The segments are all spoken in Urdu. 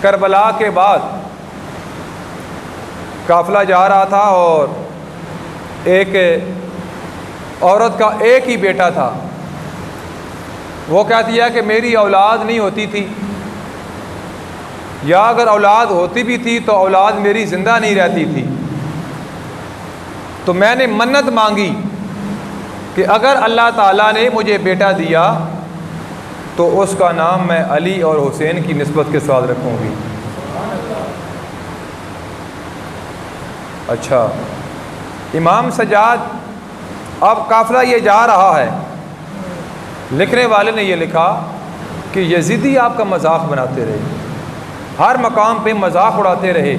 کربلا کے بعد قافلہ جا رہا تھا اور ایک عورت کا ایک ہی بیٹا تھا۔ وہ کہتی ہے کہ میری اولاد نہیں ہوتی تھی، یا اگر اولاد ہوتی بھی تھی تو اولاد میری زندہ نہیں رہتی تھی، تو میں نے منت مانگی کہ اگر اللہ تعالیٰ نے مجھے بیٹا دیا تو اس کا نام میں علی اور حسین کی نسبت کے ساتھ رکھوں گی۔ اچھا، امام سجاد، اب قافلہ یہ جا رہا ہے، لکھنے والے نے یہ لکھا کہ یزیدی آپ کا مذاق بناتے رہے، ہر مقام پہ مذاق اڑاتے رہے۔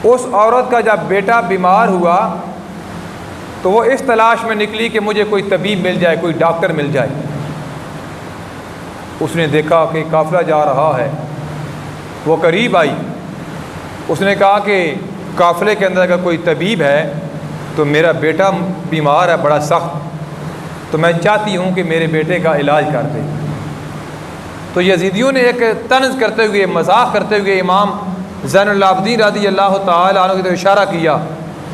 اس عورت کا جب بیٹا بیمار ہوا تو وہ اس تلاش میں نکلی کہ مجھے کوئی طبیب مل جائے، کوئی ڈاکٹر مل جائے۔ اس نے دیکھا کہ قافلہ جا رہا ہے، وہ قریب آئی، اس نے کہا کہ قافلے کے اندر اگر کوئی طبیب ہے تو میرا بیٹا بیمار ہے بڑا سخت، تو میں چاہتی ہوں کہ میرے بیٹے کا علاج کر دے۔ تو یزیدیوں نے ایک طنز کرتے ہوئے، مذاق کرتے ہوئے امام زین العابدین رضی اللہ تعالی عنہ کی طرف اشارہ کیا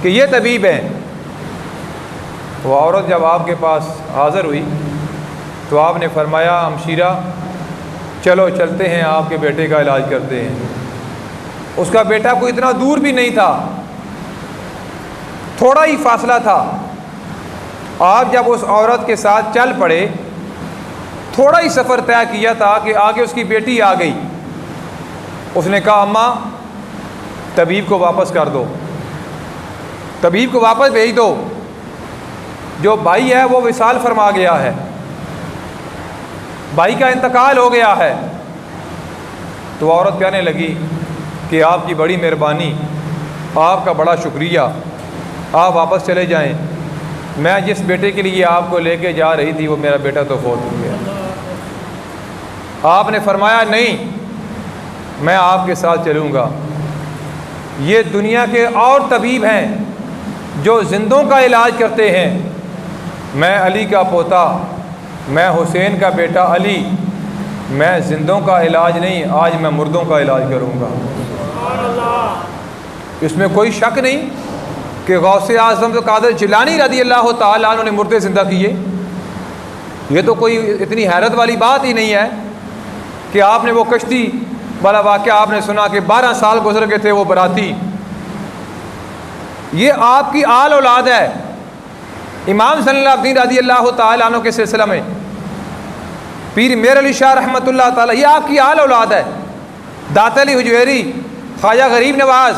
کہ یہ طبیب ہیں۔ وہ عورت جب آپ کے پاس حاضر ہوئی تو آپ نے فرمایا، ہمشیرہ چلو چلتے ہیں، آپ کے بیٹے کا علاج کرتے ہیں۔ اس کا بیٹا کوئی اتنا دور بھی نہیں تھا، تھوڑا ہی فاصلہ تھا۔ آپ جب اس عورت کے ساتھ چل پڑے، تھوڑا ہی سفر طے کیا تھا کہ آگے اس کی بیٹی آ گئی۔ اس نے کہا، اماں طبیب کو واپس کر دو، طبیب کو واپس بھیج دو، جو بھائی ہے وہ وصال فرما گیا ہے، بھائی کا انتقال ہو گیا ہے۔ تو عورت کہنے لگی کہ آپ کی بڑی مہربانی، آپ کا بڑا شکریہ، آپ واپس چلے جائیں، میں جس بیٹے کے لیے آپ کو لے کے جا رہی تھی وہ میرا بیٹا تو فوت ہو گیا۔ آپ نے فرمایا، نہیں، میں آپ کے ساتھ چلوں گا۔ یہ دنیا کے اور طبیب ہیں جو زندوں کا علاج کرتے ہیں، میں علی کا پوتا، میں حسین کا بیٹا علی، میں زندوں کا علاج نہیں، آج میں مردوں کا علاج کروں گا۔ اس میں کوئی شک نہیں کہ غوث اعظم تو قادر جیلانی رضی اللہ تعالیٰ عنہ نے مردے زندہ کیے۔ یہ تو کوئی اتنی حیرت والی بات ہی نہیں ہے کہ آپ نے وہ کشتی والا واقعہ آپ نے سنا کہ 12 سال گزر گئے تھے وہ براتی۔ یہ آپ کی آل اولاد ہے۔ امام صلی اللہ علیہ رضی اللہ تعالیٰ عنہ کے سلسلہ میں پیر میر علی شاہ رحمۃ اللہ تعالیٰ، یہ آپ کی آل اولاد ہے۔ داتا علی حجویری، خواجہ غریب نواز،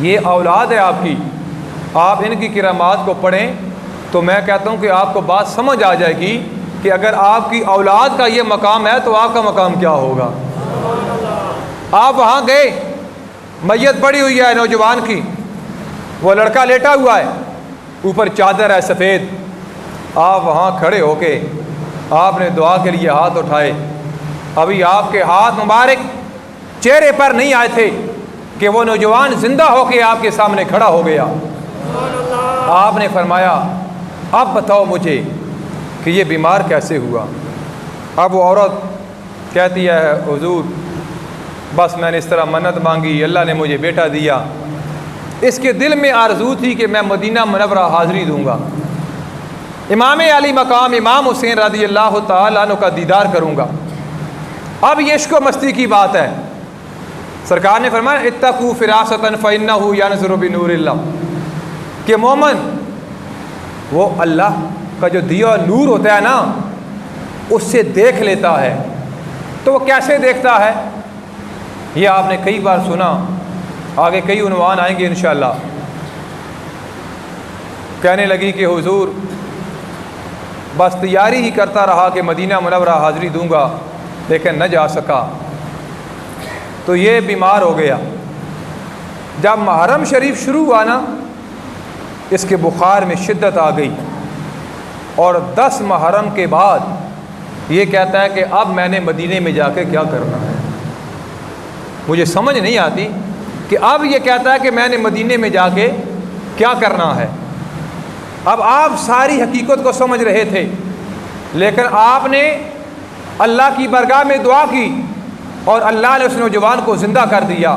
یہ اولاد ہے آپ کی۔ آپ ان کی کرامات کو پڑھیں تو میں کہتا ہوں کہ آپ کو بات سمجھ آ جائے گی کہ اگر آپ کی اولاد کا یہ مقام ہے تو آپ کا مقام کیا ہوگا۔ آپ وہاں گئے، میت پڑی ہوئی ہے نوجوان کی، وہ لڑکا لیٹا ہوا ہے، اوپر چادر ہے سفید، آپ وہاں کھڑے ہو کے آپ نے دعا کے لیے ہاتھ اٹھائے، ابھی آپ کے ہاتھ مبارک چہرے پر نہیں آئے تھے کہ وہ نوجوان زندہ ہو کے آپ کے سامنے کھڑا ہو گیا۔ آپ نے فرمایا، اب بتاؤ مجھے کہ یہ بیمار کیسے ہوا۔ اب وہ عورت کہتی ہے، حضور بس میں نے اس طرح منت مانگی، اللہ نے مجھے بیٹا دیا، اس کے دل میں آرزو تھی کہ میں مدینہ منورہ حاضری دوں گا، امام علی مقام امام حسین رضی اللہ تعالیٰ عنہ کا دیدار کروں گا۔ اب یہ عشق و مستی کی بات ہے۔ سرکار نے فرمایا، اتقوا فراستاً فإنہ ینظر بنور اللہ، کہ مومن وہ اللہ کا جو دیا نور ہوتا ہے نا، اس سے دیکھ لیتا ہے۔ تو وہ کیسے دیکھتا ہے؟ یہ آپ نے کئی بار سنا، آگے کئی عنوان آئیں گے انشاءاللہ۔ کہنے لگی کہ حضور بس تیاری ہی کرتا رہا کہ مدینہ منورہ حاضری دوں گا، لیکن نہ جا سکا، تو یہ بیمار ہو گیا۔ جب محرم شریف شروع ہوا نا، اس کے بخار میں شدت آ گئی، اور 10 محرم کے بعد یہ کہتا ہے کہ اب میں نے مدینے میں جا کے کیا کرنا ہے۔ مجھے سمجھ نہیں آتی کہ اب یہ کہتا ہے کہ میں نے مدینے میں جا کے کیا کرنا ہے۔ اب آپ ساری حقیقت کو سمجھ رہے تھے، لیکن آپ نے اللہ کی بارگاہ میں دعا کی اور اللہ نے اس نوجوان کو زندہ کر دیا.